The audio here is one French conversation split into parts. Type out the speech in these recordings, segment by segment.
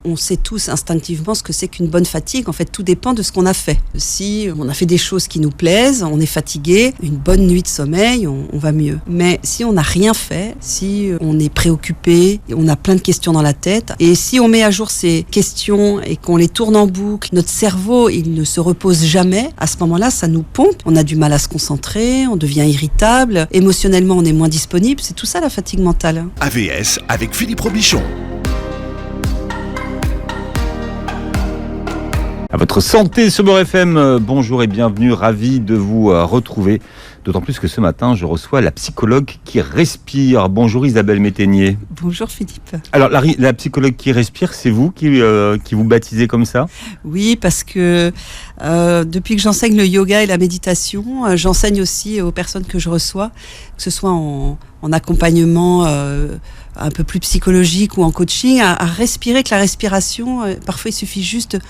on sait tous instinctivement ce que c'est qu'une bonne fatigue. En fait, tout dépend de ce qu'on a fait. Si on a fait des choses qui nous plaisent, on est fatigué, une bonne nuit de sommeil, on va mieux. Mais si on n'a rien fait, si on est préoccupé, on a plein de questions dans la tête, et si on met à jour ces questions et qu'on les tourne en boucle, notre cerveau, il ne se repose jamais. À ce moment-là, ça nous pompe. On a du mal à se concentrer, on devient irritable, émotionnellement, on est moins disponible. C'est tout ça la fatigue mentale. AVS avec Philippe Robichon. À votre santé sur Beurre FM, bonjour et bienvenue, ravi de vous retrouver. D'autant plus que ce matin, je reçois la psychologue qui respire. Bonjour Isabelle Métainier. Bonjour Philippe. Alors la psychologue qui respire, c'est vous qui vous baptisez comme ça ? Oui, parce que depuis que j'enseigne le yoga et la méditation, j'enseigne aussi aux personnes que je reçois, que ce soit en accompagnement un peu plus psychologique ou en coaching, à respirer, que la respiration, parfois il suffit juste de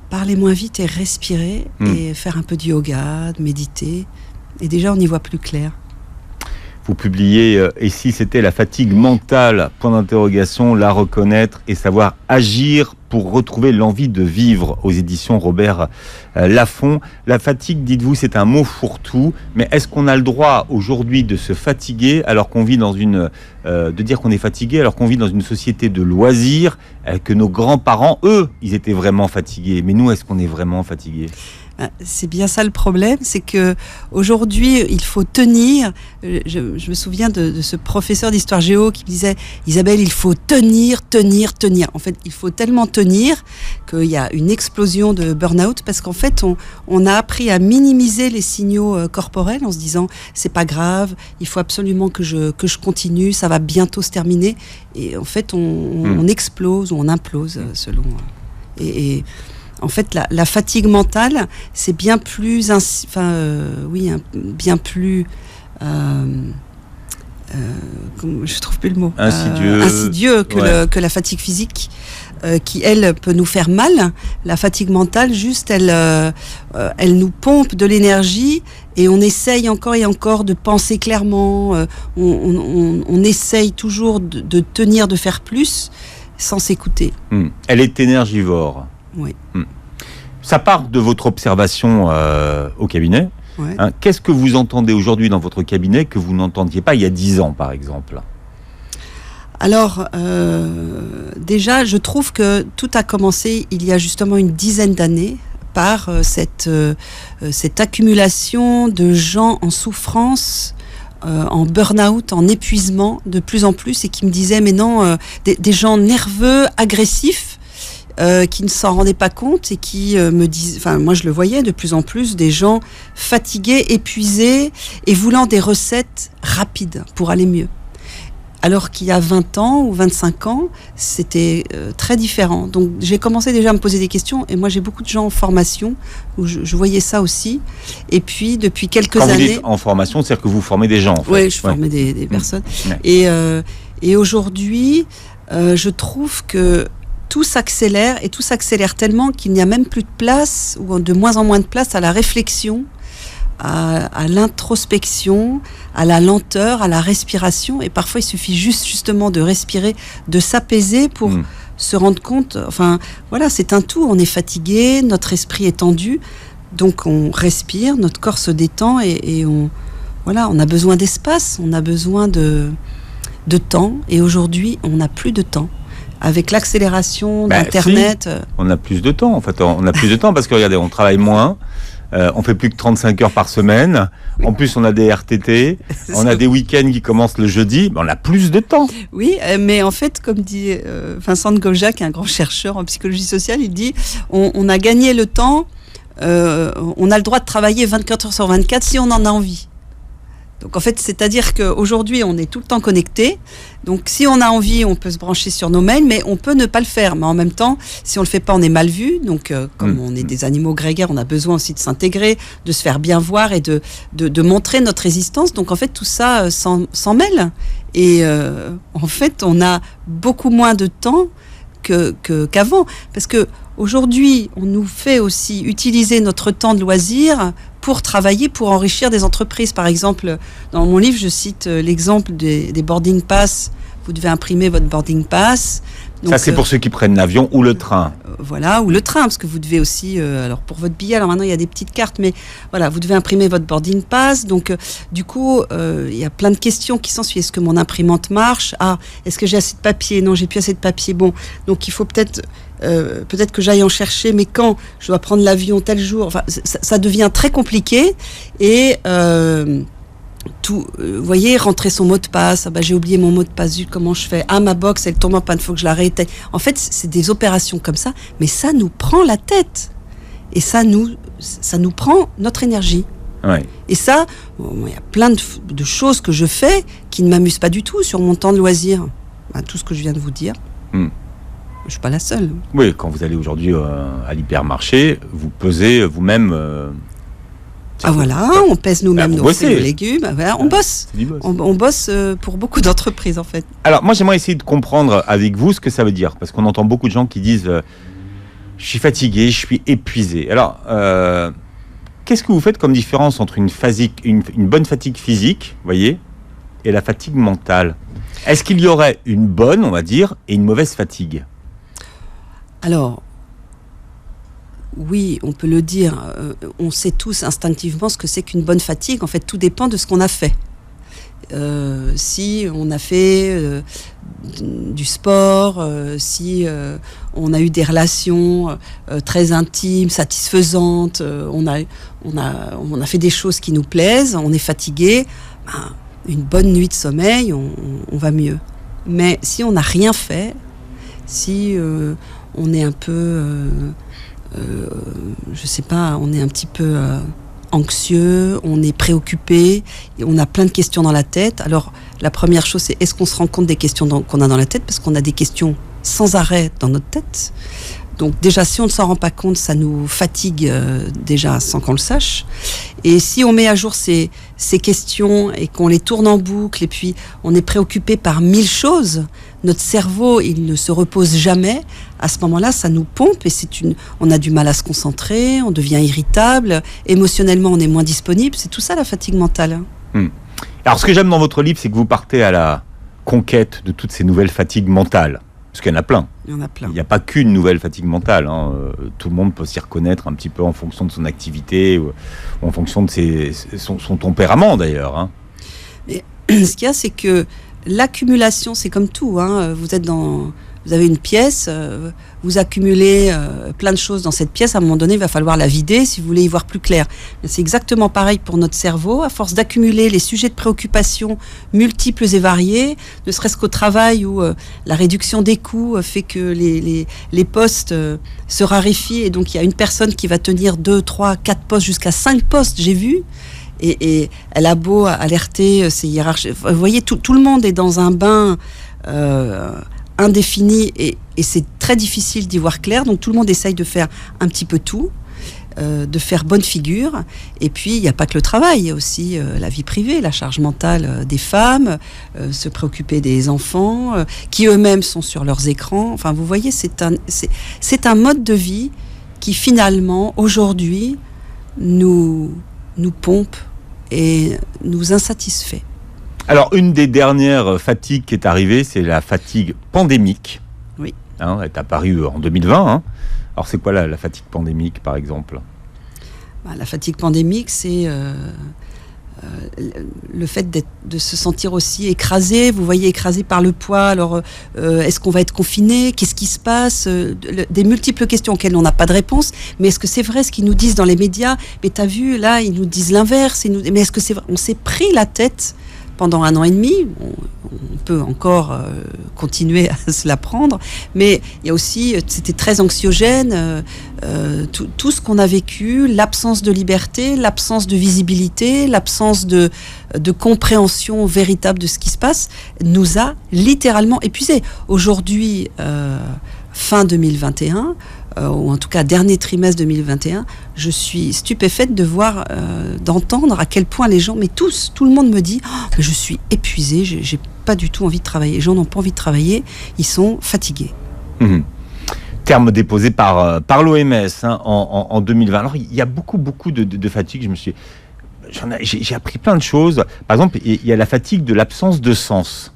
parler moins vite et respirer et faire un peu de yoga, de méditer. Et déjà, on y voit plus clair. Vous publiez « Et si c'était la fatigue mentale ?» point d'interrogation, la reconnaître et savoir agir pour retrouver l'envie de vivre aux éditions Robert Laffont. La fatigue, dites-vous, c'est un mot fourre-tout, mais est-ce qu'on a le droit aujourd'hui de se fatiguer alors qu'on vit dans de dire qu'on est fatigué alors qu'on vit dans une société de loisirs, que nos grands-parents, eux, ils étaient vraiment fatigués, mais nous, est-ce qu'on est vraiment fatigués ? C'est bien ça le problème, c'est que aujourd'hui il faut tenir. Je me souviens de ce professeur d'histoire géo qui me disait « Isabelle, il faut tenir. En fait, il faut tellement tenir qu'il y a une explosion de burn-out parce qu'en fait, on a appris à minimiser les signaux corporels en se disant « c'est pas grave, il faut absolument que je continue, ça va bientôt se terminer ». Et en fait, on explose ou on implose selon... En fait, la fatigue mentale, c'est bien plus, bien plus, je trouve plus le mot, insidieux que la fatigue physique, qui elle peut nous faire mal. La fatigue mentale, juste, elle nous pompe de l'énergie et on essaye encore et encore de penser clairement. On essaye toujours de tenir, de faire plus, sans s'écouter. Elle est énergivore. Oui. Ça part de votre observation au cabinet. Ouais. Qu'est-ce que vous entendez aujourd'hui dans votre cabinet que vous n'entendiez pas il y a 10 ans, par exemple ? Alors, déjà, je trouve que tout a commencé il y a justement une dizaine d'années par cette accumulation de gens en souffrance, en burn-out, en épuisement de plus en plus, et qui me disaient, mais non, des gens nerveux, agressifs, qui ne s'en rendaient pas compte et qui me disent, moi je le voyais de plus en plus, des gens fatigués, épuisés et voulant des recettes rapides pour aller mieux. Alors qu'il y a 20 ans ou 25 ans, c'était très différent. Donc j'ai commencé déjà à me poser des questions et moi j'ai beaucoup de gens en formation où je voyais ça aussi. Et puis depuis quelques années... Quand vous dites en formation, c'est-à-dire que vous formez des gens en fait. Oui, je formais des personnes. Ouais. Et aujourd'hui, je trouve que tout s'accélère et tout s'accélère tellement qu'il n'y a même plus de place ou de moins en moins de place à la réflexion, à l'introspection, à la lenteur, à la respiration. Et parfois, il suffit justement de respirer, de s'apaiser pour se rendre compte. Enfin, voilà, c'est un tout. On est fatigué, notre esprit est tendu. Donc, on respire, notre corps se détend et on a besoin d'espace, on a besoin de temps. Et aujourd'hui, on n'a plus de temps. Avec l'accélération d'Internet... Si, on a plus de temps, en fait. On a plus de temps parce que, regardez, on travaille moins, on fait plus que 35 heures par semaine. En plus, on a des RTT, on a des week-ends qui commencent le jeudi. On a plus de temps. Oui, mais en fait, comme dit Vincent de Gaujac, un grand chercheur en psychologie sociale, il dit on a gagné le temps, on a le droit de travailler 24 heures sur 24 si on en a envie. Donc en fait, c'est-à-dire qu'aujourd'hui, on est tout le temps connecté. Donc si on a envie, on peut se brancher sur nos mails, mais on peut ne pas le faire. Mais en même temps, si on le fait pas, on est mal vu. Donc comme on est des animaux grégaires, on a besoin aussi de s'intégrer, de se faire bien voir et de montrer notre résistance. Donc en fait, tout ça s'en mêle. Et en fait, on a beaucoup moins de temps qu'avant. Parce que aujourd'hui, on nous fait aussi utiliser notre temps de loisir pour travailler, pour enrichir des entreprises. Par exemple, dans mon livre, je cite l'exemple des boarding pass. Vous devez imprimer votre boarding pass, Donc, ça, c'est pour ceux qui prennent l'avion ou le train. Voilà, ou le train, parce que vous devez aussi, alors pour votre billet, alors maintenant il y a des petites cartes, mais voilà, vous devez imprimer votre boarding pass. Donc du coup, il y a plein de questions qui s'ensuivent. Est-ce que mon imprimante marche ? Ah, est-ce que j'ai assez de papier ? Non, j'ai plus assez de papier. Bon, donc il faut peut-être que j'aille en chercher, mais quand je dois prendre l'avion tel jour, enfin, ça devient très compliqué. Et tout, vous voyez, rentrer son mot de passe, j'ai oublié mon mot de passe, comment je fais ? Ah, ma box, elle tombe en panne, faut que je l'arrête. En fait, c'est des opérations comme ça, mais ça nous prend la tête. Et ça nous prend notre énergie. Ouais. Et ça, il y a plein de choses que je fais qui ne m'amusent pas du tout sur mon temps de loisir. Tout ce que je viens de vous dire. Je ne suis pas la seule. Oui, quand vous allez aujourd'hui à l'hypermarché, vous pesez vous-même... voilà, on pèse nous-mêmes nos fruits et légumes. Voilà, on bosse. Boss. On bosse pour beaucoup d'entreprises, en fait. Alors, moi, j'aimerais essayer de comprendre avec vous ce que ça veut dire. Parce qu'on entend beaucoup de gens qui disent je suis fatigué, je suis épuisé. Alors, qu'est-ce que vous faites comme différence entre une bonne fatigue physique, voyez, et la fatigue mentale ? Est-ce qu'il y aurait une bonne, on va dire, et une mauvaise fatigue ? Alors... oui, on peut le dire. On sait tous instinctivement ce que c'est qu'une bonne fatigue. En fait, tout dépend de ce qu'on a fait. Si on a fait du sport, si on a eu des relations très intimes, satisfaisantes, on a fait des choses qui nous plaisent, on est fatigué, une bonne nuit de sommeil, on va mieux. Mais si on n'a rien fait, si on est un peu... je sais pas, on est un petit peu anxieux, on est préoccupé, et on a plein de questions dans la tête. Alors, la première chose, c'est est-ce qu'on se rend compte des questions qu'on a dans la tête ? Parce qu'on a des questions sans arrêt dans notre tête. Donc déjà, si on ne s'en rend pas compte, ça nous fatigue déjà sans qu'on le sache. Et si on met à jour ces questions et qu'on les tourne en boucle, et puis on est préoccupé par 1000 choses, notre cerveau, il ne se repose jamais. À ce moment-là, ça nous pompe et on a du mal à se concentrer, on devient irritable, émotionnellement, on est moins disponible. C'est tout ça, la fatigue mentale. Alors, ce que j'aime dans votre livre, c'est que vous partez à la conquête de toutes ces nouvelles fatigues mentales. Parce qu'il y en a plein. Il y en a plein. Il n'y a pas qu'une nouvelle fatigue mentale. Tout le monde peut s'y reconnaître un petit peu en fonction de son activité ou en fonction de son tempérament d'ailleurs. Mais ce qu'il y a, c'est que l'accumulation, c'est comme tout. Vous avez une pièce, vous accumulez plein de choses dans cette pièce. À un moment donné, il va falloir la vider si vous voulez y voir plus clair. C'est exactement pareil pour notre cerveau. À force d'accumuler les sujets de préoccupation multiples et variés, ne serait-ce qu'au travail où la réduction des coûts fait que les postes se raréfient. Et donc, il y a une personne qui va tenir 2, 3, 4 postes, jusqu'à 5 postes, j'ai vu. Et elle a beau alerter ses hiérarchies. Vous voyez, tout le monde est dans un bain indéfini et c'est très difficile d'y voir clair. Donc tout le monde essaye de faire un petit peu tout, de faire bonne figure. Et puis il n'y a pas que le travail, il y a aussi la vie privée, la charge mentale des femmes, se préoccuper des enfants, qui eux-mêmes sont sur leurs écrans. Enfin, vous voyez, c'est un mode de vie qui finalement, aujourd'hui, nous pompe et nous insatisfait. Alors, une des dernières fatigues qui est arrivée, c'est la fatigue pandémique. Oui. Elle est apparue en 2020. Alors, c'est quoi la fatigue pandémique, par exemple ? La fatigue pandémique, c'est le fait de se sentir aussi écrasé. Vous voyez, écrasé par le poids. Alors, est-ce qu'on va être confiné ? Qu'est-ce qui se passe ? Des multiples questions auxquelles on n'a pas de réponse. Mais est-ce que c'est vrai ce qu'ils nous disent dans les médias ? Mais t'as vu, là, ils nous disent l'inverse. Mais est-ce que c'est vrai ? On s'est pris la tête pendant 1 an et demi. On peut encore continuer à se la prendre, mais il y a aussi, c'était très anxiogène, tout ce qu'on a vécu, l'absence de liberté, l'absence de visibilité, l'absence de compréhension véritable de ce qui se passe, nous a littéralement épuisés. Aujourd'hui, fin 2021, ou en tout cas dernier trimestre 2021, je suis stupéfaite de voir, d'entendre à quel point les gens, mais tous, tout le monde me dit « je suis épuisée, j'ai pas du tout envie de travailler ». Les gens n'ont pas envie de travailler, ils sont fatigués. Terme déposé par l'OMS en 2020. Alors il y a beaucoup de fatigue, j'ai appris plein de choses. Par exemple, il y a la fatigue de l'absence de sens.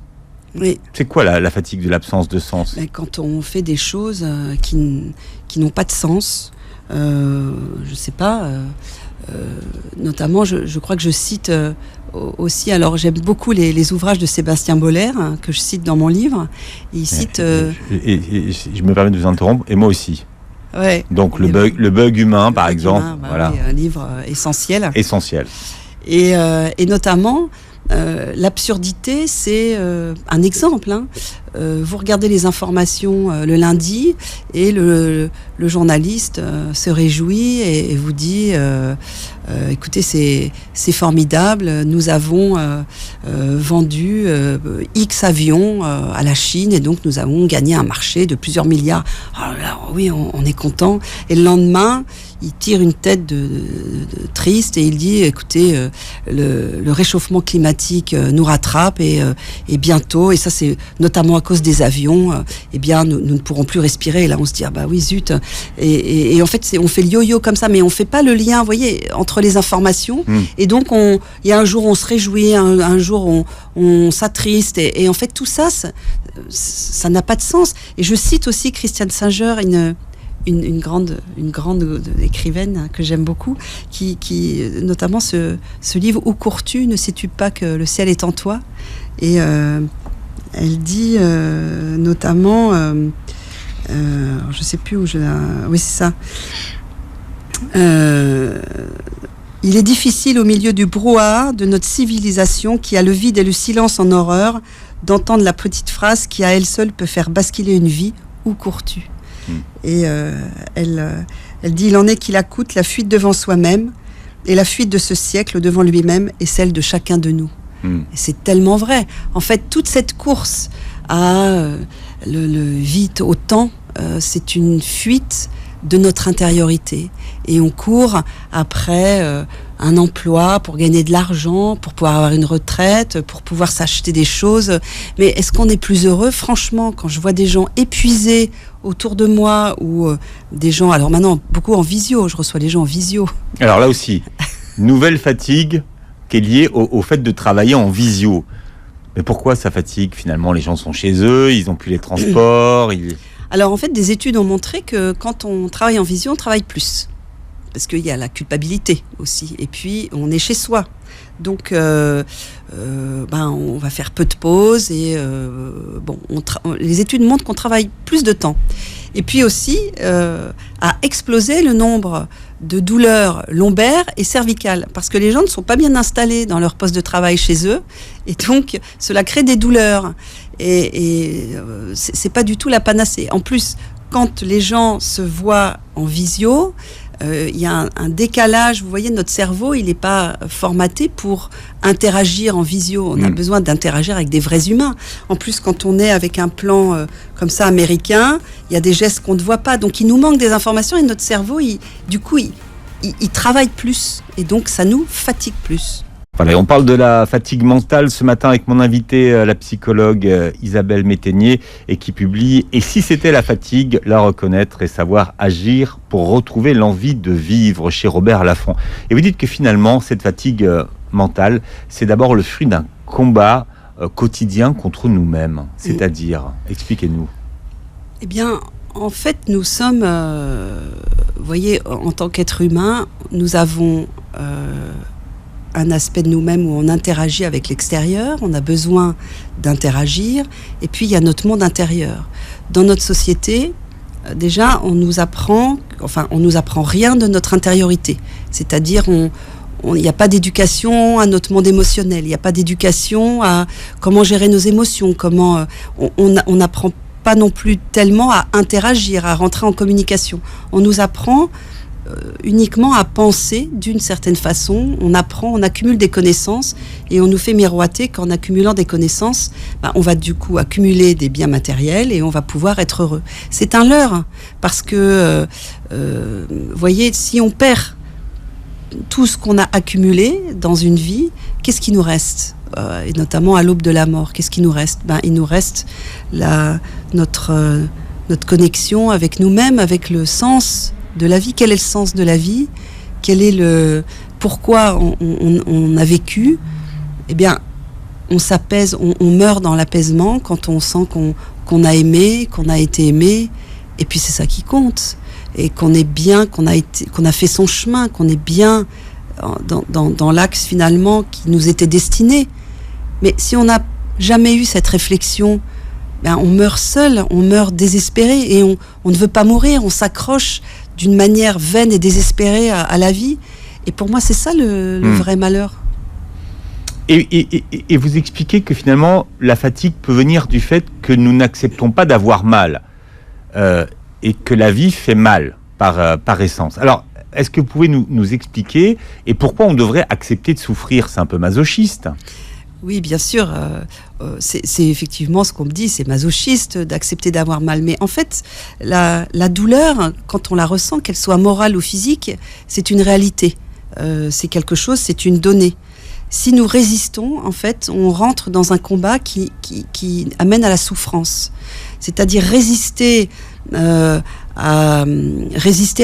Oui. C'est quoi la fatigue de l'absence de sens ? Quand on fait des choses qui n'ont pas de sens, je sais pas, notamment je crois que je cite aussi, alors j'aime beaucoup les ouvrages de Sébastien Boller, que je cite dans mon livre. Il cite... Et je me permets de vous interrompre, et moi aussi. Ouais. Donc le bug humain, par exemple. Humain, voilà. Oui, un livre essentiel. Essentiel. Et notamment, l'absurdité, c'est un exemple. Vous regardez les informations le lundi et le journaliste se réjouit et vous dit écoutez, c'est formidable, nous avons vendu X avions à la Chine et donc nous avons gagné un marché de plusieurs milliards. Alors oui, on est content. Et le lendemain, il tire une tête de triste et il dit écoutez, le réchauffement climatique nous rattrape et bientôt, et ça c'est notamment à cause des avions, eh bien nous ne pourrons plus respirer. Et là on se dit ah bah oui zut. Et en fait on fait le yo-yo comme ça, mais on fait pas le lien, vous voyez, entre les informations. Et donc il y a un jour on se réjouit, un jour on s'attriste et en fait tout ça ça n'a pas de sens. Et je cite aussi Christiane Singer, une grande écrivaine que j'aime beaucoup, qui notamment ce livre Où cours-tu, ne sais-tu pas que le ciel est en toi. Et elle dit notamment je sais plus où oui c'est ça, il est difficile au milieu du brouhaha de notre civilisation qui a le vide et le silence en horreur d'entendre la petite phrase qui à elle seule peut faire basculer une vie. Où cours-tu? Et elle dit il en est qui la coûte la fuite devant soi-même et la fuite de ce siècle devant lui-même est celle de chacun de nous. Et c'est tellement vrai. En fait, toute cette course à le vite au temps, c'est une fuite de notre intériorité. Et on court après un emploi pour gagner de l'argent, pour pouvoir avoir une retraite, pour pouvoir s'acheter des choses. Mais est-ce qu'on est plus heureux ? Franchement, quand je vois des gens épuisés autour de moi ou des gens... Alors maintenant, beaucoup en visio, je reçois les gens en visio. Alors là aussi, nouvelle fatigue qui est liée au fait de travailler en visio. Mais pourquoi ça fatigue finalement ? Les gens sont chez eux, ils n'ont plus les transports... Alors en fait, des études ont montré que quand on travaille en visio, on travaille plus. Parce qu'il y a la culpabilité aussi. Et puis, on est chez soi. Donc, on va faire peu de pauses. Et les études montrent qu'on travaille plus de temps. Et puis aussi, a explosé le nombre de douleurs lombaires et cervicales. Parce que les gens ne sont pas bien installés dans leur poste de travail chez eux. Et donc, cela crée des douleurs. Et c'est pas du tout la panacée. En plus, quand les gens se voient en visio, il y a un décalage. Vous voyez, notre cerveau, il n'est pas formaté pour interagir en visio. On a besoin d'interagir avec des vrais humains. En plus, quand on est avec un plan comme ça américain, il y a des gestes qu'on ne voit pas. Donc, il nous manque des informations et notre cerveau, il travaille plus. Et donc, ça nous fatigue plus. Voilà, on parle de la fatigue mentale ce matin avec mon invitée, la psychologue Isabelle Métainier, et qui publie « Et si c'était la fatigue, la reconnaître et savoir agir pour retrouver l'envie de vivre » chez Robert Laffont. Et vous dites que finalement, cette fatigue mentale, c'est d'abord le fruit d'un combat quotidien contre nous-mêmes. C'est-à-dire, expliquez-nous. Eh bien, en fait, nous sommes, vous voyez, en tant qu'être humain, nous avons... un aspect de nous-mêmes où on interagit avec l'extérieur, on a besoin d'interagir, et puis il y a notre monde intérieur. Dans notre société, déjà, on nous apprend rien de notre intériorité. C'est-à-dire, il n'y a pas d'éducation à notre monde émotionnel, il n'y a pas d'éducation à comment gérer nos émotions, on n'apprend pas non plus tellement à interagir, à rentrer en communication. On nous apprend uniquement à penser d'une certaine façon. On accumule des connaissances et on nous fait miroiter qu'en accumulant des connaissances, on va du coup accumuler des biens matériels et on va pouvoir être heureux. C'est un leurre parce que, vous voyez, si on perd tout ce qu'on a accumulé dans une vie, qu'est-ce qui nous reste ? Et notamment à l'aube de la mort, qu'est-ce qui nous reste ? Il nous reste notre connexion avec nous-mêmes, avec le sens de la vie. Quel est le sens de la vie ? Quel est pourquoi on a vécu ? Eh bien, on s'apaise, on meurt dans l'apaisement quand on sent qu'on a aimé, qu'on a été aimé, et puis c'est ça qui compte, et qu'on est bien, qu'on a fait son chemin, qu'on est bien dans l'axe finalement qui nous était destiné. Mais si on n'a jamais eu cette réflexion, on meurt seul, on meurt désespéré, et on ne veut pas mourir, on s'accroche d'une manière vaine et désespérée à la vie. Et pour moi, c'est ça le vrai malheur. Et vous expliquez que finalement, la fatigue peut venir du fait que nous n'acceptons pas d'avoir mal, et que la vie fait mal par essence. Alors, est-ce que vous pouvez nous expliquer, et pourquoi on devrait accepter de souffrir? C'est un peu masochiste. Oui, bien sûr, c'est effectivement ce qu'on me dit, c'est masochiste d'accepter d'avoir mal. Mais en fait, la douleur, quand on la ressent, qu'elle soit morale ou physique, c'est une réalité. C'est quelque chose, c'est une donnée. Si nous résistons, en fait, on rentre dans un combat qui amène à la souffrance. C'est-à-dire résister à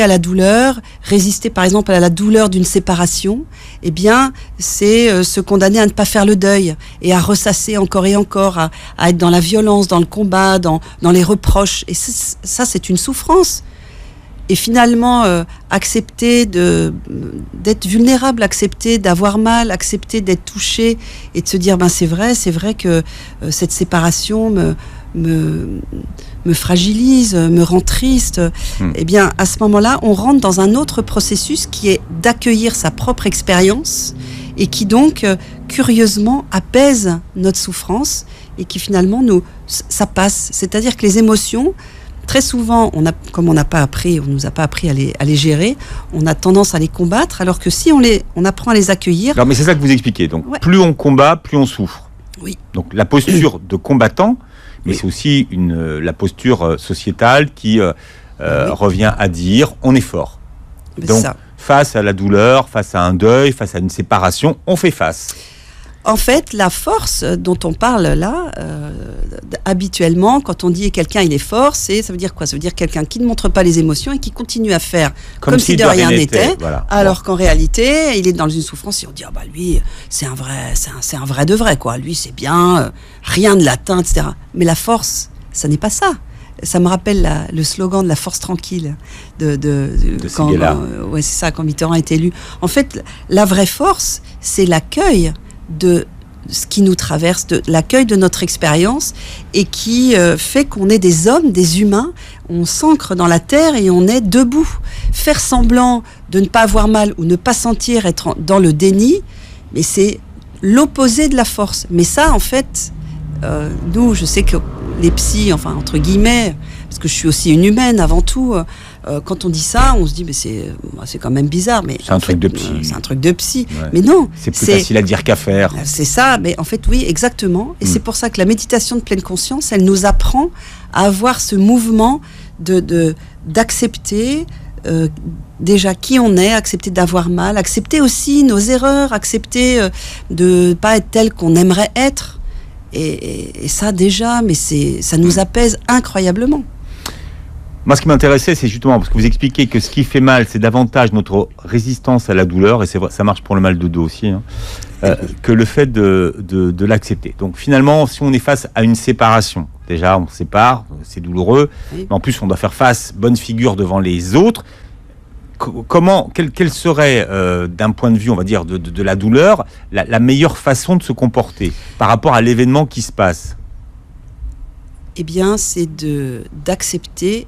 la douleur, résister par exemple à la douleur d'une séparation, eh bien c'est se condamner à ne pas faire le deuil et à ressasser encore et encore, à être dans la violence, dans le combat, dans les reproches. Et ça c'est une souffrance. Et finalement, accepter d'être vulnérable, accepter d'avoir mal, accepter d'être touché et de se dire c'est vrai que cette séparation me fragilise, me rend triste. Eh bien, à ce moment-là, on rentre dans un autre processus qui est d'accueillir sa propre expérience et qui donc, curieusement, apaise notre souffrance et qui finalement, ça passe. C'est-à-dire que les émotions, très souvent, comme on n'a pas appris, on nous a pas appris à les gérer, on a tendance à les combattre, alors que si on apprend à les accueillir... Alors, mais c'est ça que vous expliquez. Donc, plus on combat, plus on souffre. Oui. Donc, la posture de combattant, mais c'est aussi la posture sociétale qui revient à dire on est fort. Donc, face à la douleur, face à un deuil, face à une séparation, on fait face. En fait, la force dont on parle là, habituellement, quand on dit quelqu'un il est fort, ça veut dire quoi? Ça veut dire quelqu'un qui ne montre pas les émotions et qui continue à faire comme si de rien n'était, alors qu'en réalité, il est dans une souffrance et on dit lui, c'est un vrai de vrai, quoi. Lui, c'est bien, rien ne l'atteint, etc. Mais la force, ça n'est pas ça. Ça me rappelle le slogan de la force tranquille de c'est ça, quand Mitterrand a été élu. En fait, la vraie force, c'est l'accueil de ce qui nous traverse, de l'accueil de notre expérience et qui fait qu'on est des hommes, des humains, on s'ancre dans la terre et on est debout. Faire semblant de ne pas avoir mal ou ne pas sentir, être dans le déni, mais c'est l'opposé de la force. Mais ça, en fait, nous, je sais que les psys, enfin entre guillemets, parce que je suis aussi une humaine avant tout, quand on dit ça, on se dit c'est quand même bizarre, mais c'est un truc de psy. C'est un truc de psy. Ouais. Mais non, c'est plus facile à dire qu'à faire. C'est ça, mais en fait oui, exactement. Et c'est pour ça que la méditation de pleine conscience, elle nous apprend à avoir ce mouvement d'accepter déjà qui on est, accepter d'avoir mal, accepter aussi nos erreurs, accepter de pas être tel qu'on aimerait être. Et ça déjà, mais ça nous apaise incroyablement. Moi, ce qui m'intéressait, c'est justement parce que vous expliquez que ce qui fait mal, c'est davantage notre résistance à la douleur, et c'est vrai, ça marche pour le mal de dos aussi, que le fait de l'accepter. Donc finalement, si on est face à une séparation, déjà on se sépare, c'est douloureux, mais en plus on doit faire face, bonne figure devant les autres. Quelle serait, d'un point de vue, on va dire, de la douleur, la meilleure façon de se comporter par rapport à l'événement qui se passe? Eh bien, c'est d'accepter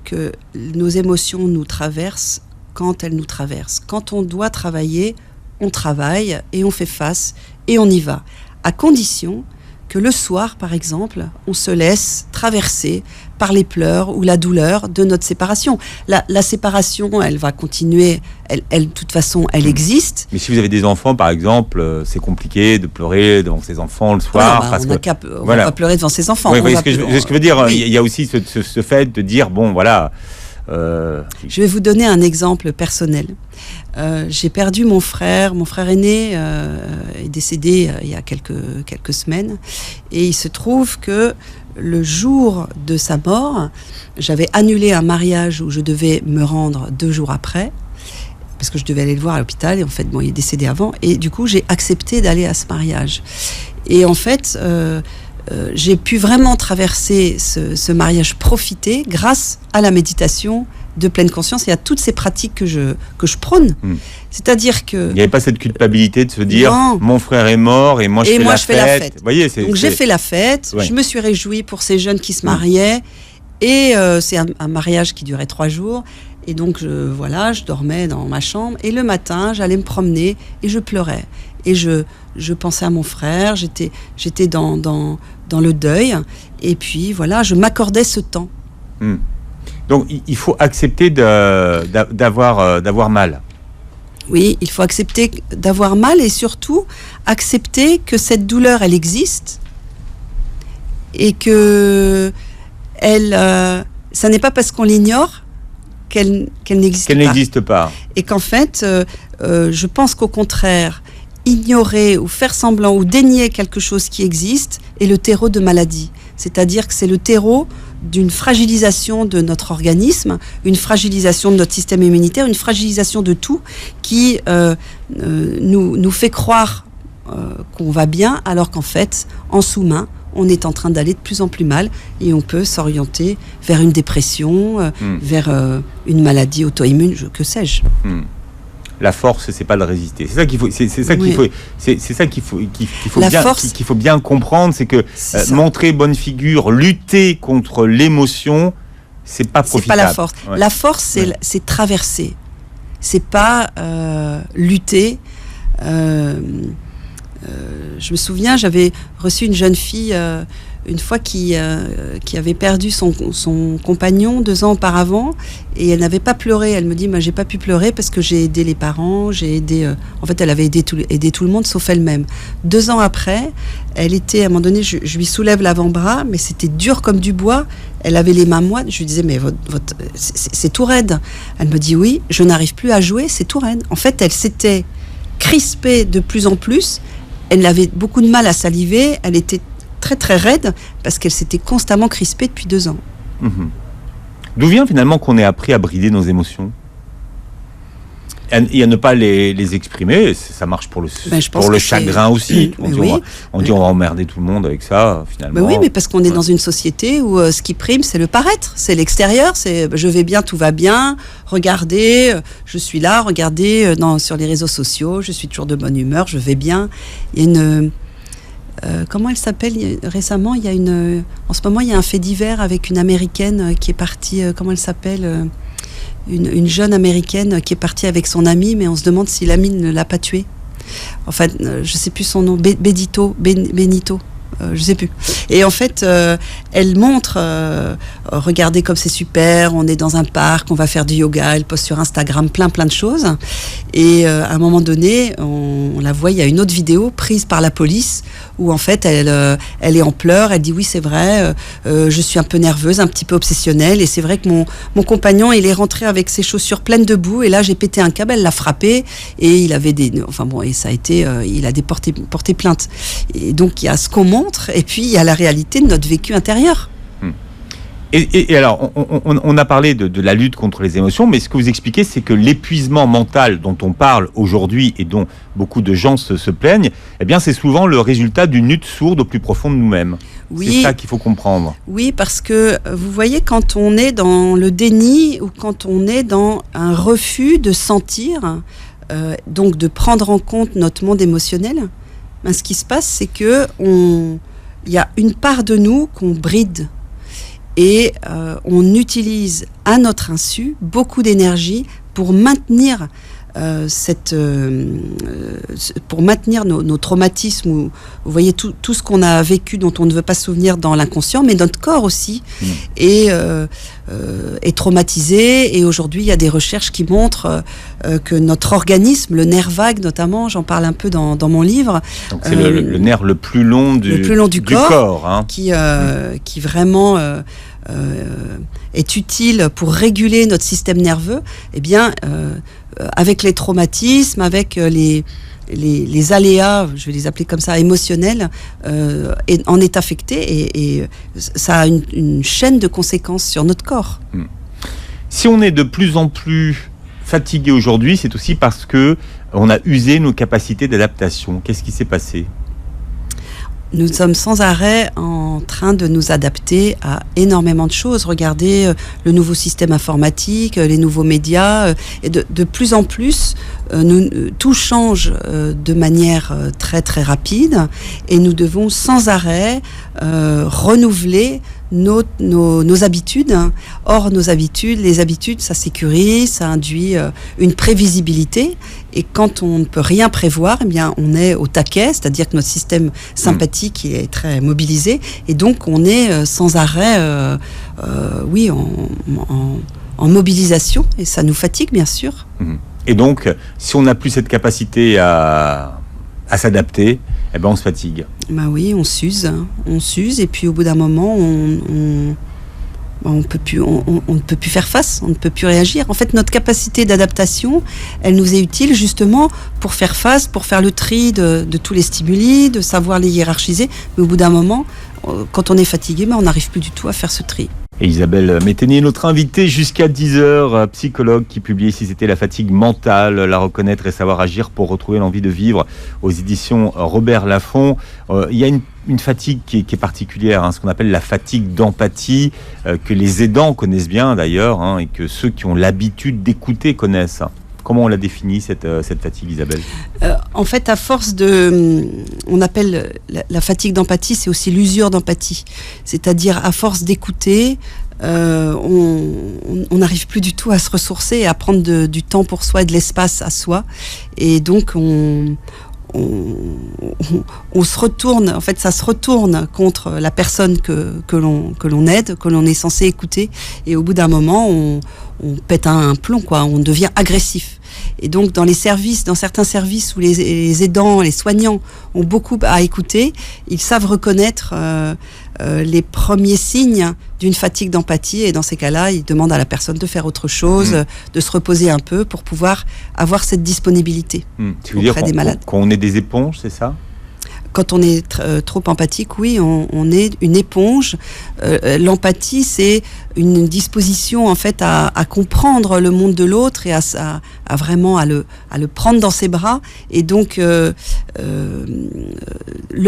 que nos émotions nous traversent quand elles nous traversent. Quand on doit travailler, on travaille et on fait face et on y va. À condition que le soir, par exemple, on se laisse traverser par les pleurs ou la douleur de notre séparation. La séparation, elle va continuer, de toute façon, elle existe. Mais si vous avez des enfants, par exemple, c'est compliqué de pleurer devant ses enfants le soir. On va pas pleurer devant ses enfants. Oui, ce que je veux dire, il y a aussi ce fait de dire, Je vais vous donner un exemple personnel. J'ai perdu mon frère aîné est décédé il y a quelques semaines, et il se trouve que le jour de sa mort, j'avais annulé un mariage où je devais me rendre 2 jours après, parce que je devais aller le voir à l'hôpital, et en fait, il est décédé avant, et du coup, j'ai accepté d'aller à ce mariage. Et en fait, j'ai pu vraiment traverser ce mariage, profiter grâce à la méditation de pleine conscience et à toutes ces pratiques que je prône. C'est-à-dire que... Il n'y avait pas cette culpabilité de se dire non. Mon frère est mort et moi je fais la fête. Vous voyez, donc j'ai fait la fête, ouais. Je me suis réjouie pour ces jeunes qui se mariaient et c'est un mariage qui durait 3 jours et donc je dormais dans ma chambre et le matin j'allais me promener et je pleurais et je pensais à mon frère, j'étais dans le deuil et puis voilà, je m'accordais ce temps. Donc il faut accepter d'avoir mal. Oui, il faut accepter d'avoir mal et surtout accepter que cette douleur, elle existe et que ça n'est pas parce qu'on l'ignore qu'elle n'existe pas. Et qu'en fait, je pense qu'au contraire, ignorer ou faire semblant ou dénier quelque chose qui existe est le terreau de maladie. C'est-à-dire que c'est le terreau d'une fragilisation de notre organisme, une fragilisation de notre système immunitaire, une fragilisation de tout qui nous fait croire qu'on va bien, alors qu'en fait, en sous-main, on est en train d'aller de plus en plus mal et on peut s'orienter vers une dépression, vers une maladie auto-immune, que sais-je. La force, c'est pas de résister. C'est ça qu'il faut. C'est ça qu'il faut bien comprendre, c'est que montrer bonne figure, lutter contre l'émotion, c'est pas profitable. C'est pas la force. Ouais. La force, c'est traverser. C'est pas lutter. Je me souviens, j'avais reçu une jeune fille une fois qui avait perdu son compagnon 2 ans auparavant et elle n'avait pas pleuré. Elle me dit, j'ai pas pu pleurer parce que j'ai aidé les parents, j'ai aidé... en fait, elle avait aidé tout le monde sauf elle-même. 2 ans après, elle était, à un moment donné, je lui soulève l'avant-bras, mais c'était dur comme du bois. Elle avait les mains moites. Je lui disais, mais c'est tout raide. Elle me dit, oui, je n'arrive plus à jouer, c'est tout raide. En fait, elle s'était crispée de plus en plus. Elle avait beaucoup de mal à saliver. Elle était très très raide parce qu'elle s'était constamment crispée depuis 2 ans. D'où vient finalement qu'on ait appris à brider nos émotions et à ne pas les exprimer? Ça marche pour le chagrin aussi. On dit on va emmerder tout le monde avec ça finalement. Oui, mais parce qu'on est dans une société où ce qui prime, c'est le paraître, c'est l'extérieur, c'est je vais bien, tout va bien, regardez, je suis là, regardez sur les réseaux sociaux, je suis toujours de bonne humeur, je vais bien. Il y a une... comment elle s'appelle récemment, en ce moment, il y a un fait divers avec une Américaine qui est partie, comment elle s'appelle une jeune Américaine qui est partie avec son ami, mais on se demande si l'ami ne l'a pas tuée. Enfin, je sais plus son nom, Benito, je sais plus. Et en fait, elle montre, regardez comme c'est super, on est dans un parc, on va faire du yoga, elle poste sur Instagram plein de choses. Et à un moment donné, on la voit, il y a une autre vidéo prise par la police où en fait, elle est en pleurs, elle dit oui c'est vrai, je suis un peu nerveuse, un petit peu obsessionnelle, et c'est vrai que mon compagnon, il est rentré avec ses chaussures pleines de boue, et là j'ai pété un câble, elle l'a frappé, et il avait et ça a été, il a porté plainte. Et donc il y a ce qu'on montre, et puis il y a la réalité de notre vécu intérieur. Et alors, on a parlé de la lutte contre les émotions, mais ce que vous expliquez, c'est que l'épuisement mental dont on parle aujourd'hui et dont beaucoup de gens se plaignent, eh bien, c'est souvent le résultat d'une lutte sourde au plus profond de nous-mêmes. Oui, c'est ça qu'il faut comprendre. Oui, parce que vous voyez, quand on est dans le déni ou quand on est dans un refus de sentir, donc de prendre en compte notre monde émotionnel, ce qui se passe, c'est que il y a une part de nous qu'on bride. Et on utilise à notre insu beaucoup d'énergie pour maintenir pour maintenir nos traumatismes, ou, vous voyez tout ce qu'on a vécu dont on ne veut pas se souvenir dans l'inconscient, mais notre corps aussi est traumatisé. Et aujourd'hui, il y a des recherches qui montrent que notre organisme, le nerf vague notamment, j'en parle un peu dans mon livre. Donc c'est le nerf le plus long du corps hein. qui vraiment est utile pour réguler notre système nerveux. Eh bien, avec les traumatismes, avec les aléas, je vais les appeler comme ça, émotionnels, en est affecté et ça a une chaîne de conséquences sur notre corps. Si on est de plus en plus fatigué aujourd'hui, c'est aussi parce que on a usé nos capacités d'adaptation. Qu'est-ce qui s'est passé ? Nous sommes sans arrêt en train de nous adapter à énormément de choses. Regardez le nouveau système informatique, les nouveaux médias, et de plus en plus, tout change de manière très très rapide, et nous devons sans arrêt renouveler nos habitudes. Or, les habitudes, ça sécurise, ça induit une prévisibilité. Et quand on ne peut rien prévoir, eh bien, on est au taquet, c'est-à-dire que notre système sympathique il est très mobilisé. Et donc, on est sans arrêt, en mobilisation. Et ça nous fatigue, bien sûr. Et donc, si on n'a plus cette capacité à s'adapter, eh ben on se fatigue. Ben oui, on s'use, et puis au bout d'un moment, on ne peut plus faire face, on ne peut plus réagir. En fait, notre capacité d'adaptation, elle nous est utile justement pour faire face, pour faire le tri de tous les stimuli, de savoir les hiérarchiser. Mais au bout d'un moment, quand on est fatigué, on n'arrive plus du tout à faire ce tri. Et Isabelle Métainier, notre invitée jusqu'à 10h, psychologue qui publie Si c'était la fatigue mentale, la reconnaître et savoir agir pour retrouver l'envie de vivre aux éditions Robert Laffont. Il y a une fatigue qui est particulière, ce qu'on appelle la fatigue d'empathie, que les aidants connaissent bien d'ailleurs, et que ceux qui ont l'habitude d'écouter connaissent. Comment on la définit, cette fatigue, Isabelle ? En fait, à force on appelle la fatigue d'empathie, c'est aussi l'usure d'empathie. C'est-à-dire, à force d'écouter, on n'arrive plus du tout à se ressourcer et à prendre du temps pour soi et de l'espace à soi. Et donc, on se retourne, en fait, ça se retourne contre la personne que l'on aide, que l'on est censé écouter. Et au bout d'un moment, on pète un plomb, on devient agressif. Et donc, dans certains services où les aidants, les soignants ont beaucoup à écouter, ils savent reconnaître les premiers signes d'une fatigue d'empathie. Et dans ces cas-là, ils demandent à la personne de faire autre chose, de se reposer un peu pour pouvoir avoir cette disponibilité auprès des malades. Qu'on est des éponges, c'est ça ? Quand on est trop empathique, oui, on est une éponge. L'empathie, c'est une disposition en fait à comprendre le monde de l'autre et à vraiment à le prendre dans ses bras. Et donc le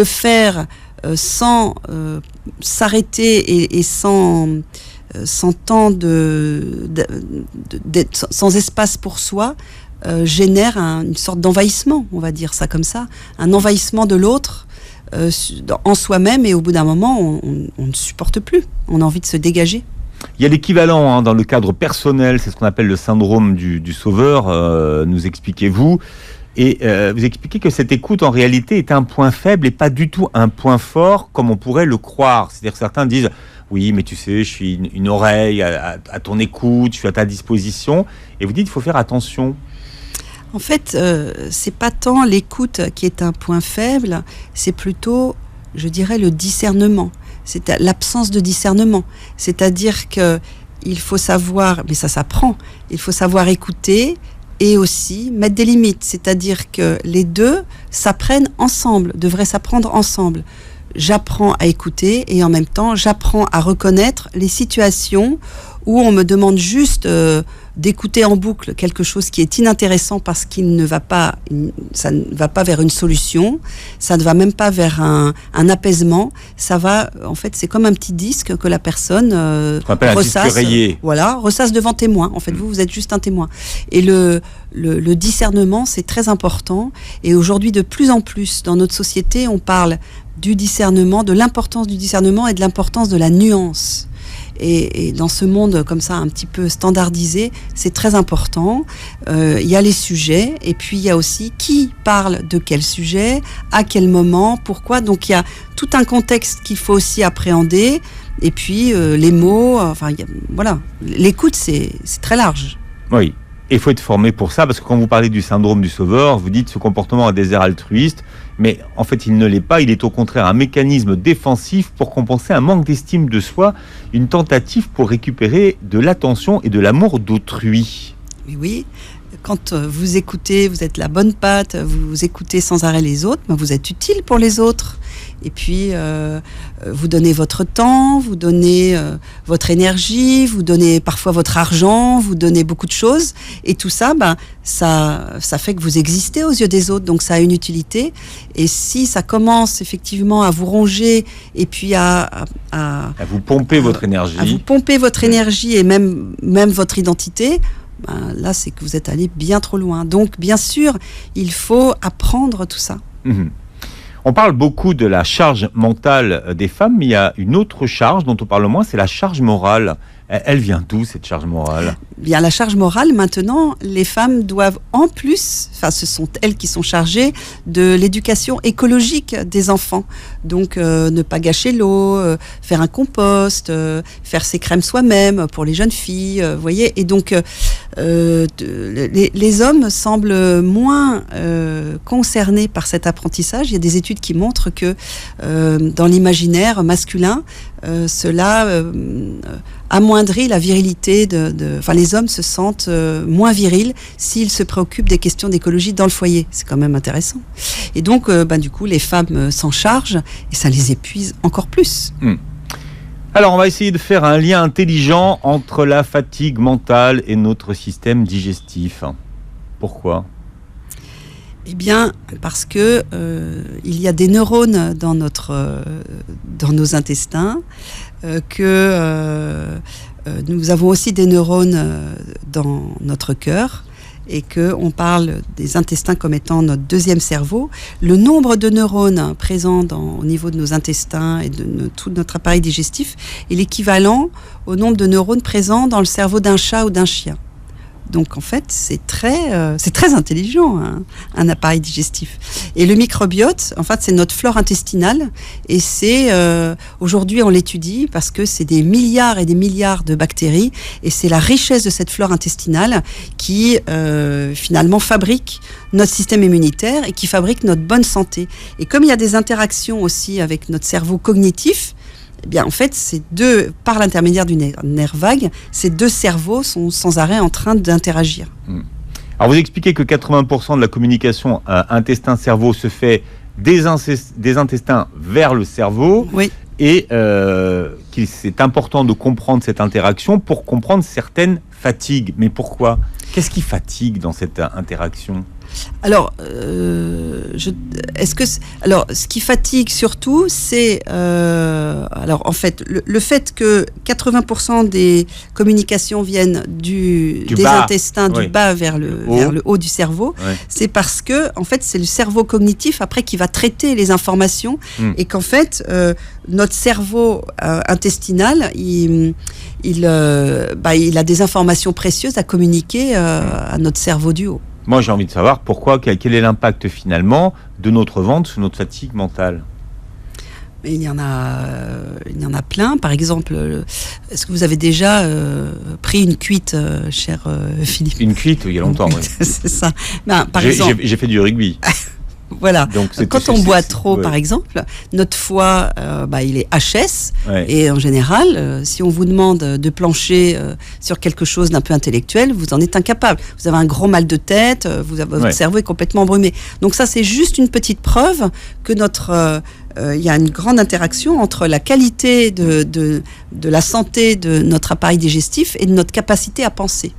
faire sans s'arrêter et sans temps sans espace pour soi. Génère une sorte d'envahissement, on va dire ça comme ça, un envahissement de l'autre en soi-même, et au bout d'un moment, on ne supporte plus, on a envie de se dégager. Il y a l'équivalent dans le cadre personnel, c'est ce qu'on appelle le syndrome du sauveur, nous expliquez-vous, et vous expliquez que cette écoute en réalité est un point faible et pas du tout un point fort comme on pourrait le croire. C'est-à-dire que certains disent oui, mais tu sais, je suis une oreille à ton écoute, je suis à ta disposition, et vous dites qu'il faut faire attention. En fait, c'est pas tant l'écoute qui est un point faible, c'est plutôt, je dirais, le discernement. C'est l'absence de discernement. C'est-à-dire que il faut savoir, mais ça s'apprend, il faut savoir écouter et aussi mettre des limites. C'est-à-dire que les deux s'apprennent ensemble, devraient s'apprendre ensemble. J'apprends à écouter et en même temps, j'apprends à reconnaître les situations où on me demande juste d'écouter en boucle quelque chose qui est inintéressant parce ça ne va pas vers une solution, ça ne va même pas vers un apaisement. Ça va, en fait, c'est comme un petit disque que la personne ressasse, ressasse devant témoin. En fait, vous êtes juste un témoin. Et le discernement, c'est très important. Et aujourd'hui, de plus en plus, dans notre société, on parle du discernement, de l'importance du discernement et de l'importance de la nuance. Et dans ce monde comme ça un petit peu standardisé, c'est très important. Il y a les sujets et puis il y a aussi qui parle de quel sujet, à quel moment, pourquoi. Donc il y a tout un contexte qu'il faut aussi appréhender. Et puis les mots, voilà. L'écoute, c'est très large. Oui. Et il faut être formé pour ça, parce que quand vous parlez du syndrome du sauveur, vous dites ce comportement a des airs altruistes, mais en fait il ne l'est pas, il est au contraire un mécanisme défensif pour compenser un manque d'estime de soi, une tentative pour récupérer de l'attention et de l'amour d'autrui. Mais oui, quand vous écoutez, vous êtes la bonne patte, vous écoutez sans arrêt les autres, mais vous êtes utile pour les autres. et puis vous donnez votre temps, vous donnez votre énergie, vous donnez parfois votre argent, vous donnez beaucoup de choses, et tout ça, ça fait que vous existez aux yeux des autres, donc ça a une utilité. Et si ça commence effectivement à vous ronger et puis à vous pomper votre énergie, à vous pomper votre énergie et même votre identité, là c'est que vous êtes allé bien trop loin. Donc bien sûr, il faut apprendre tout ça. On parle beaucoup de la charge mentale des femmes, mais il y a une autre charge dont on parle moins, c'est la charge morale. Elle vient d'où, cette charge morale ? Bien, la charge morale, maintenant, les femmes doivent en plus, ce sont elles qui sont chargées de l'éducation écologique des enfants. Donc, ne pas gâcher l'eau, faire un compost, faire ses crèmes soi-même pour les jeunes filles, vous voyez. Et donc, les hommes semblent moins concernés par cet apprentissage. Il y a des études qui montrent que dans l'imaginaire masculin, cela amoindrit la virilité les hommes se sentent moins virils s'ils se préoccupent des questions d'écologie dans le foyer. C'est quand même intéressant. Et donc, du coup, les femmes s'en chargent et ça les épuise encore plus. Alors, on va essayer de faire un lien intelligent entre la fatigue mentale et notre système digestif. Pourquoi ? Eh bien, parce que il y a des neurones dans nos intestins, nous avons aussi des neurones dans notre cœur, et qu'on parle des intestins comme étant notre deuxième cerveau. Le nombre de neurones présents au niveau de nos intestins et de tout notre appareil digestif est l'équivalent au nombre de neurones présents dans le cerveau d'un chat ou d'un chien. Donc en fait, c'est très intelligent, un appareil digestif. Et le microbiote, en fait, c'est notre flore intestinale. Et aujourd'hui, on l'étudie parce que c'est des milliards et des milliards de bactéries. Et c'est la richesse de cette flore intestinale qui, finalement, fabrique notre système immunitaire et qui fabrique notre bonne santé. Et comme il y a des interactions aussi avec notre cerveau cognitif, eh bien, en fait, par l'intermédiaire du nerf vague, ces deux cerveaux sont sans arrêt en train d'interagir. Alors, vous expliquez que 80% de la communication intestin-cerveau se fait des intestins vers le cerveau. Oui. Et qu'il c'est important de comprendre cette interaction pour comprendre certaines fatigues. Mais pourquoi ? Qu'est-ce qui fatigue dans cette interaction ? Alors, ce qui fatigue surtout, c'est en fait le fait que 80% des communications viennent des intestins du bas vers le haut du cerveau. Ouais. C'est parce que en fait c'est le cerveau cognitif après qui va traiter les informations et qu'en fait notre cerveau intestinal il a des informations précieuses à communiquer à notre cerveau du haut. Moi, j'ai envie de savoir quel est l'impact finalement de notre ventre sur notre fatigue mentale. Il y en a plein. Par exemple, est-ce que vous avez déjà pris une cuite, cher Philippe ? Une cuite, il y a longtemps, oui. C'est ça. J'ai fait du rugby. Voilà. Donc, quand on boit trop, par exemple, notre foie, il est HS. Ouais. Et en général, si on vous demande de plancher sur quelque chose d'un peu intellectuel, vous en êtes incapable. Vous avez un gros mal de tête, votre cerveau est complètement embrumé. Donc ça, c'est juste une petite preuve que il y a une grande interaction entre la qualité de la santé de notre appareil digestif et de notre capacité à penser.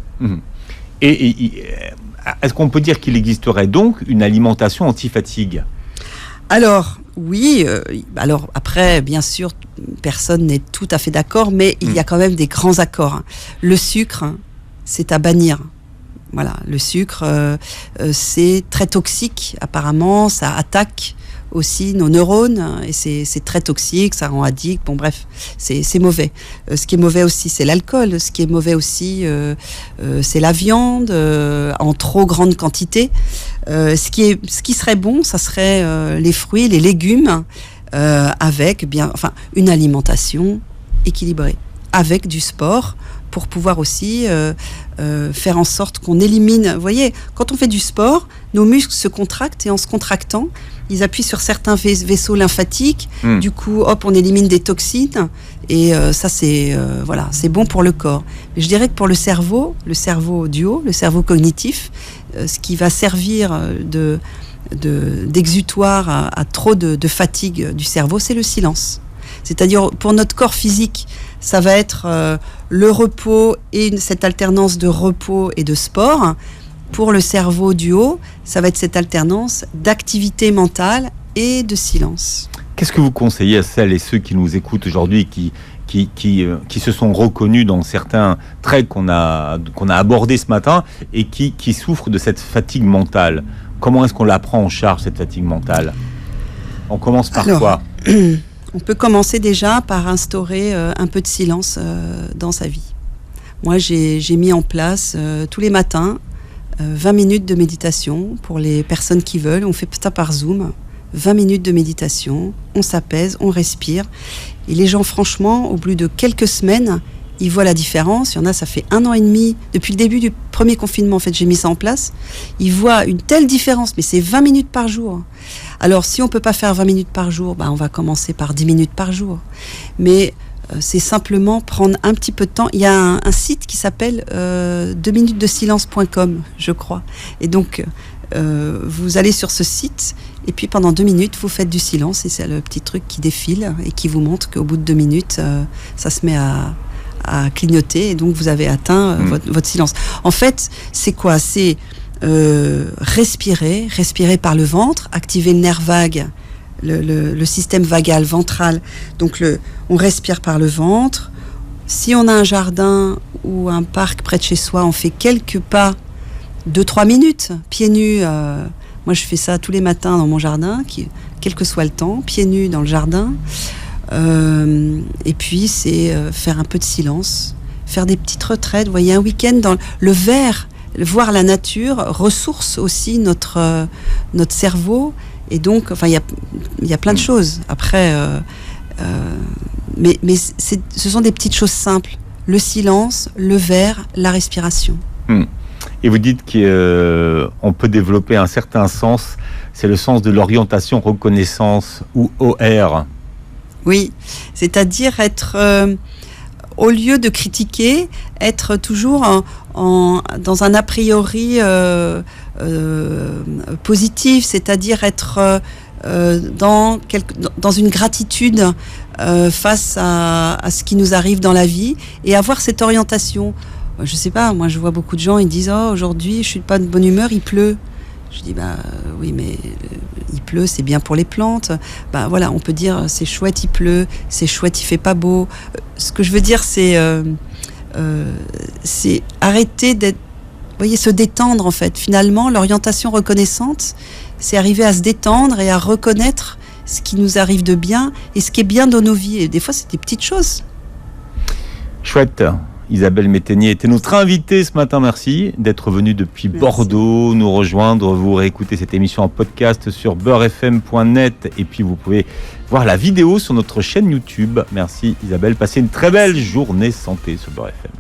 Est-ce qu'on peut dire qu'il existerait donc une alimentation anti-fatigue ? Alors, oui. Alors, après, bien sûr, personne n'est tout à fait d'accord, mais il y a quand même des grands accords. Le sucre, c'est à bannir. Voilà, le sucre, c'est très toxique, apparemment, ça attaque aussi nos neurones et c'est très toxique, ça rend addict, bon bref, c'est mauvais. Ce qui est mauvais aussi, c'est l'alcool. Ce qui est mauvais aussi, c'est la viande en trop grande quantité. Ce qui serait bon, ça serait les fruits, les légumes, avec une alimentation équilibrée, avec du sport, pour pouvoir aussi faire en sorte qu'on élimine. Vous voyez, quand on fait du sport, nos muscles se contractent et en se contractant, ils appuient sur certains vaisseaux lymphatiques. Du coup, on élimine des toxines et ça, c'est bon pour le corps. Mais je dirais que pour le cerveau du haut, le cerveau cognitif, ce qui va servir d'exutoire à trop de fatigue du cerveau, c'est le silence. C'est-à-dire, pour notre corps physique, ça va être le repos et cette alternance de repos et de sport. Pour le cerveau du haut, ça va être cette alternance d'activité mentale et de silence. Qu'est-ce que vous conseillez à celles et ceux qui nous écoutent aujourd'hui, qui se sont reconnus dans certains traits qu'on a abordés ce matin et qui souffrent de cette fatigue mentale? Comment est-ce qu'on la prend en charge, cette fatigue mentale? On commence par quoi? On peut commencer déjà par instaurer un peu de silence dans sa vie. Moi, j'ai mis en place tous les matins 20 minutes de méditation pour les personnes qui veulent. On fait ça par Zoom. 20 minutes de méditation, on s'apaise, on respire. Et les gens, franchement, au bout de quelques semaines, ils voient la différence. Il y en a, ça fait 1 an et demi. Depuis le début du premier confinement, en fait, j'ai mis ça en place. Ils voient une telle différence, mais c'est 20 minutes par jour. Alors, si on ne peut pas faire 20 minutes par jour, on va commencer par 10 minutes par jour. Mais c'est simplement prendre un petit peu de temps. Il y a un site qui s'appelle 2minutesdesilence.com, je crois. Et donc, vous allez sur ce site et puis pendant 2 minutes vous faites du silence et c'est le petit truc qui défile et qui vous montre qu'au bout de 2 minutes ça se met à clignoter et donc vous avez atteint votre silence. En fait, c'est quoi? C'est respirer par le ventre, activer le nerf vague, le système vagal ventral. Donc on respire par le ventre. Si on a un jardin ou un parc près de chez soi, on fait quelques pas 2-3 minutes, pieds nus. Moi, je fais ça tous les matins dans mon jardin, quel que soit le temps, pieds nus dans le jardin. Et puis, c'est faire un peu de silence, faire des petites retraites. Vous voyez, un week-end dans le vert, voir la nature ressource aussi notre cerveau. Et donc, enfin, il y a plein de choses. Après, mais ce sont des petites choses simples. Le silence, le vert, la respiration. Et vous dites qu'on peut développer un certain sens, c'est le sens de l'orientation reconnaissance ou OR. Oui, c'est-à-dire être, au lieu de critiquer, être toujours dans un a priori positif, c'est-à-dire être dans une gratitude face à ce qui nous arrive dans la vie et avoir cette orientation. Je sais pas, moi je vois beaucoup de gens, ils disent « Oh, aujourd'hui je suis pas de bonne humeur, il pleut ». Je dis « Oui, mais il pleut, c'est bien pour les plantes ». Voilà, on peut dire « C'est chouette, il pleut »,« C'est chouette, il fait pas beau ». Ce que je veux dire, c'est arrêter d'être... Vous voyez, se détendre en fait. Finalement, l'orientation reconnaissante, c'est arriver à se détendre et à reconnaître ce qui nous arrive de bien et ce qui est bien dans nos vies. Et des fois, c'est des petites choses. Chouette. Isabelle Métainier était notre invitée ce matin. Merci d'être venue depuis Bordeaux nous rejoindre. Vous réécoutez cette émission en podcast sur beurrefm.net et puis vous pouvez voir la vidéo sur notre chaîne YouTube. Merci Isabelle. Passez une très belle journée santé sur Beurre FM.